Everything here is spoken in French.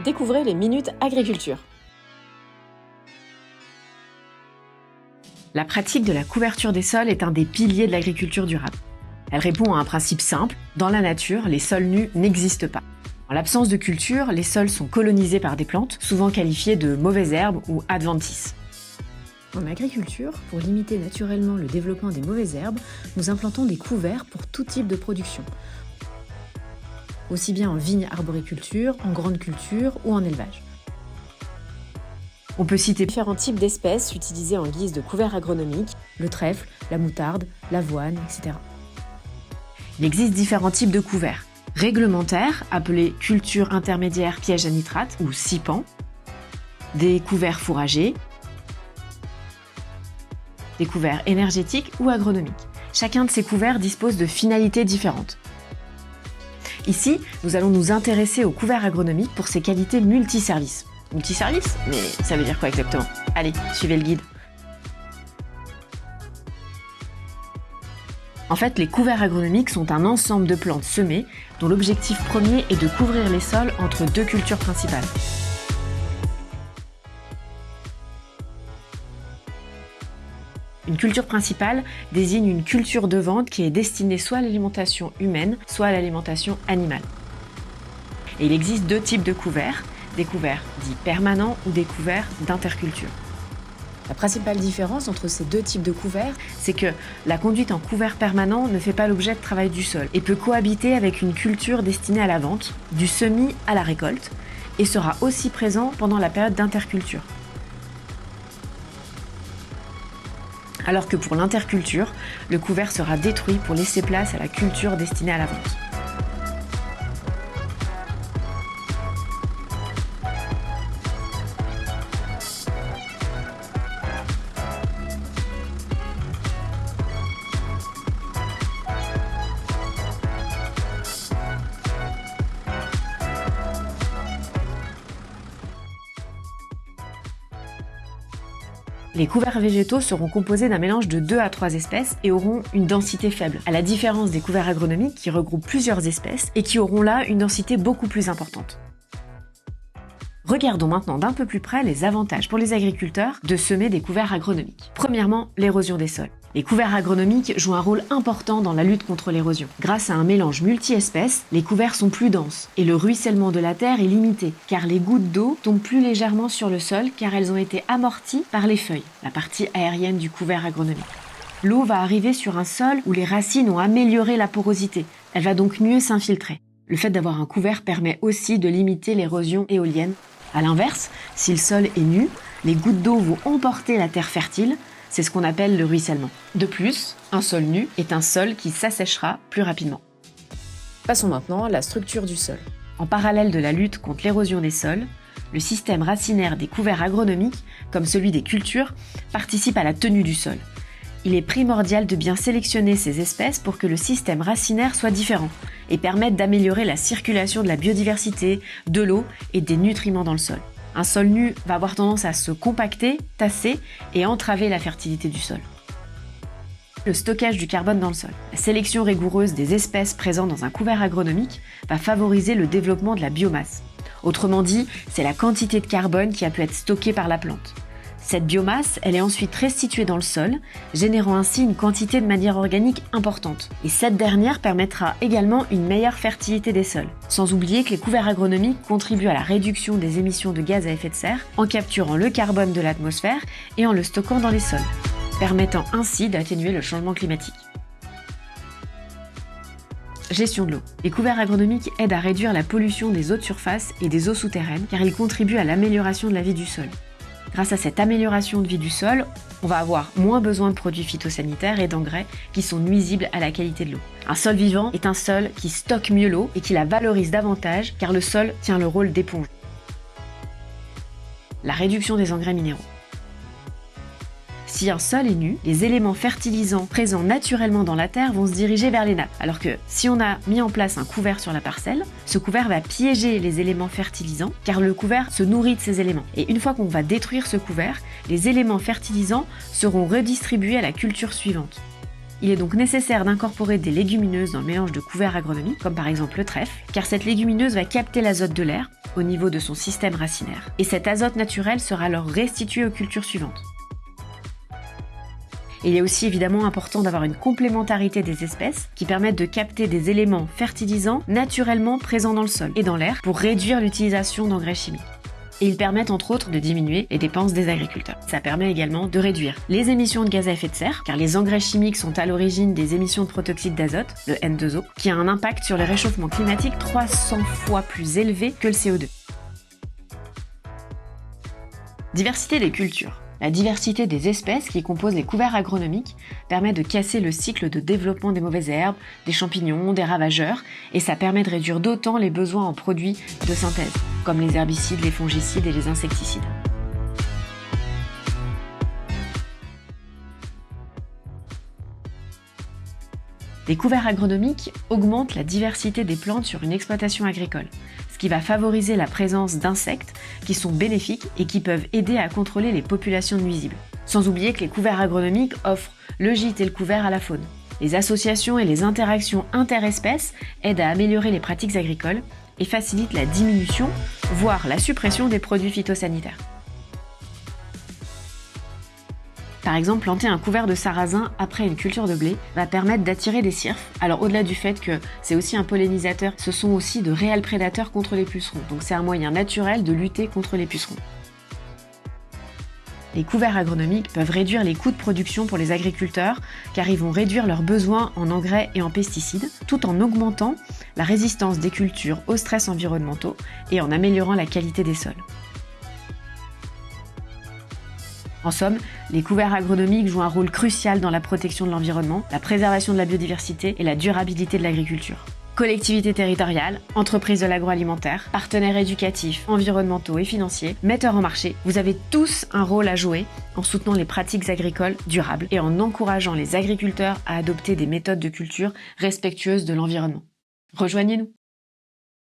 Découvrez les Minutes Agriculture. La pratique de la couverture des sols est un des piliers de l'agriculture durable. Elle répond à un principe simple, dans la nature, les sols nus n'existent pas. En l'absence de culture, les sols sont colonisés par des plantes, souvent qualifiées de mauvaises herbes ou adventices. En agriculture, pour limiter naturellement le développement des mauvaises herbes, nous implantons des couverts pour tout type de production. Aussi bien en vigne-arboriculture, en grande culture ou en élevage. On peut citer différents types d'espèces utilisées en guise de couverts agronomiques, le trèfle, la moutarde, l'avoine, etc. Il existe différents types de couverts. Réglementaires, appelés culture intermédiaire piège à nitrate ou CIPAN, des couverts fourragers, des couverts énergétiques ou agronomiques. Chacun de ces couverts dispose de finalités différentes. Ici, nous allons nous intéresser aux couverts agronomiques pour ses qualités multiservices. Multiservices ? Mais ça veut dire quoi exactement ? Allez, suivez le guide. En fait, les couverts agronomiques sont un ensemble de plantes semées dont l'objectif premier est de couvrir les sols entre deux cultures principales. Une culture principale désigne une culture de vente qui est destinée soit à l'alimentation humaine, soit à l'alimentation animale. Et il existe deux types de couverts, des couverts dits permanents ou des couverts d'interculture. La principale différence entre ces deux types de couverts, c'est que la conduite en couvert permanent ne fait pas l'objet de travail du sol et peut cohabiter avec une culture destinée à la vente, du semis à la récolte, et sera aussi présent pendant la période d'interculture. Alors que pour l'interculture, le couvert sera détruit pour laisser place à la culture destinée à la vente. Les couverts végétaux seront composés d'un mélange de 2 à 3 espèces et auront une densité faible, à la différence des couverts agronomiques qui regroupent plusieurs espèces et qui auront là une densité beaucoup plus importante. Regardons maintenant d'un peu plus près les avantages pour les agriculteurs de semer des couverts agronomiques. Premièrement, l'érosion des sols. Les couverts agronomiques jouent un rôle important dans la lutte contre l'érosion. Grâce à un mélange multi-espèces, les couverts sont plus denses et le ruissellement de la terre est limité, car les gouttes d'eau tombent plus légèrement sur le sol car elles ont été amorties par les feuilles, la partie aérienne du couvert agronomique. L'eau va arriver sur un sol où les racines ont amélioré la porosité. Elle va donc mieux s'infiltrer. Le fait d'avoir un couvert permet aussi de limiter l'érosion éolienne. A l'inverse, si le sol est nu, les gouttes d'eau vont emporter la terre fertile, c'est ce qu'on appelle le ruissellement. De plus, un sol nu est un sol qui s'assèchera plus rapidement. Passons maintenant à la structure du sol. En parallèle de la lutte contre l'érosion des sols, le système racinaire des couverts agronomiques, comme celui des cultures, participe à la tenue du sol. Il est primordial de bien sélectionner ces espèces pour que le système racinaire soit différent et permette d'améliorer la circulation de la biodiversité, de l'eau et des nutriments dans le sol. Un sol nu va avoir tendance à se compacter, tasser et entraver la fertilité du sol. Le stockage du carbone dans le sol. La sélection rigoureuse des espèces présentes dans un couvert agronomique va favoriser le développement de la biomasse. Autrement dit, c'est la quantité de carbone qui a pu être stockée par la plante. Cette biomasse, elle est ensuite restituée dans le sol, générant ainsi une quantité de matière organique importante. Et cette dernière permettra également une meilleure fertilité des sols. Sans oublier que les couverts agronomiques contribuent à la réduction des émissions de gaz à effet de serre en capturant le carbone de l'atmosphère et en le stockant dans les sols, permettant ainsi d'atténuer le changement climatique. Gestion de l'eau. Les couverts agronomiques aident à réduire la pollution des eaux de surface et des eaux souterraines car ils contribuent à l'amélioration de la vie du sol. Grâce à cette amélioration de vie du sol, on va avoir moins besoin de produits phytosanitaires et d'engrais qui sont nuisibles à la qualité de l'eau. Un sol vivant est un sol qui stocke mieux l'eau et qui la valorise davantage car le sol tient le rôle d'éponge. La réduction des engrais minéraux. Si un sol est nu, les éléments fertilisants présents naturellement dans la terre vont se diriger vers les nappes. Alors que si on a mis en place un couvert sur la parcelle, ce couvert va piéger les éléments fertilisants car le couvert se nourrit de ces éléments. Et une fois qu'on va détruire ce couvert, les éléments fertilisants seront redistribués à la culture suivante. Il est donc nécessaire d'incorporer des légumineuses dans le mélange de couverts agronomiques, comme par exemple le trèfle, car cette légumineuse va capter l'azote de l'air, au niveau de son système racinaire, et cet azote naturel sera alors restitué aux cultures suivantes. Et il est aussi évidemment important d'avoir une complémentarité des espèces qui permettent de capter des éléments fertilisants naturellement présents dans le sol et dans l'air pour réduire l'utilisation d'engrais chimiques. Et ils permettent entre autres de diminuer les dépenses des agriculteurs. Ça permet également de réduire les émissions de gaz à effet de serre, car les engrais chimiques sont à l'origine des émissions de protoxyde d'azote, le N2O, qui a un impact sur le réchauffement climatique 300 fois plus élevé que le CO2. Diversité des cultures. La diversité des espèces qui composent les couverts agronomiques permet de casser le cycle de développement des mauvaises herbes, des champignons, des ravageurs, et ça permet de réduire d'autant les besoins en produits de synthèse, comme les herbicides, les fongicides et les insecticides. Les couverts agronomiques augmentent la diversité des plantes sur une exploitation agricole, ce qui va favoriser la présence d'insectes qui sont bénéfiques et qui peuvent aider à contrôler les populations nuisibles. Sans oublier que les couverts agronomiques offrent le gîte et le couvert à la faune. Les associations et les interactions interespèces aident à améliorer les pratiques agricoles et facilitent la diminution, voire la suppression des produits phytosanitaires. Par exemple, planter un couvert de sarrasin après une culture de blé va permettre d'attirer des cirfes. Alors au-delà du fait que c'est aussi un pollinisateur, ce sont aussi de réels prédateurs contre les pucerons. Donc c'est un moyen naturel de lutter contre les pucerons. Les couverts agronomiques peuvent réduire les coûts de production pour les agriculteurs car ils vont réduire leurs besoins en engrais et en pesticides tout en augmentant la résistance des cultures aux stress environnementaux et en améliorant la qualité des sols. En somme, les couverts agronomiques jouent un rôle crucial dans la protection de l'environnement, la préservation de la biodiversité et la durabilité de l'agriculture. Collectivités territoriales, entreprises de l'agroalimentaire, partenaires éducatifs, environnementaux et financiers, metteurs en marché, vous avez tous un rôle à jouer en soutenant les pratiques agricoles durables et en encourageant les agriculteurs à adopter des méthodes de culture respectueuses de l'environnement. Rejoignez-nous!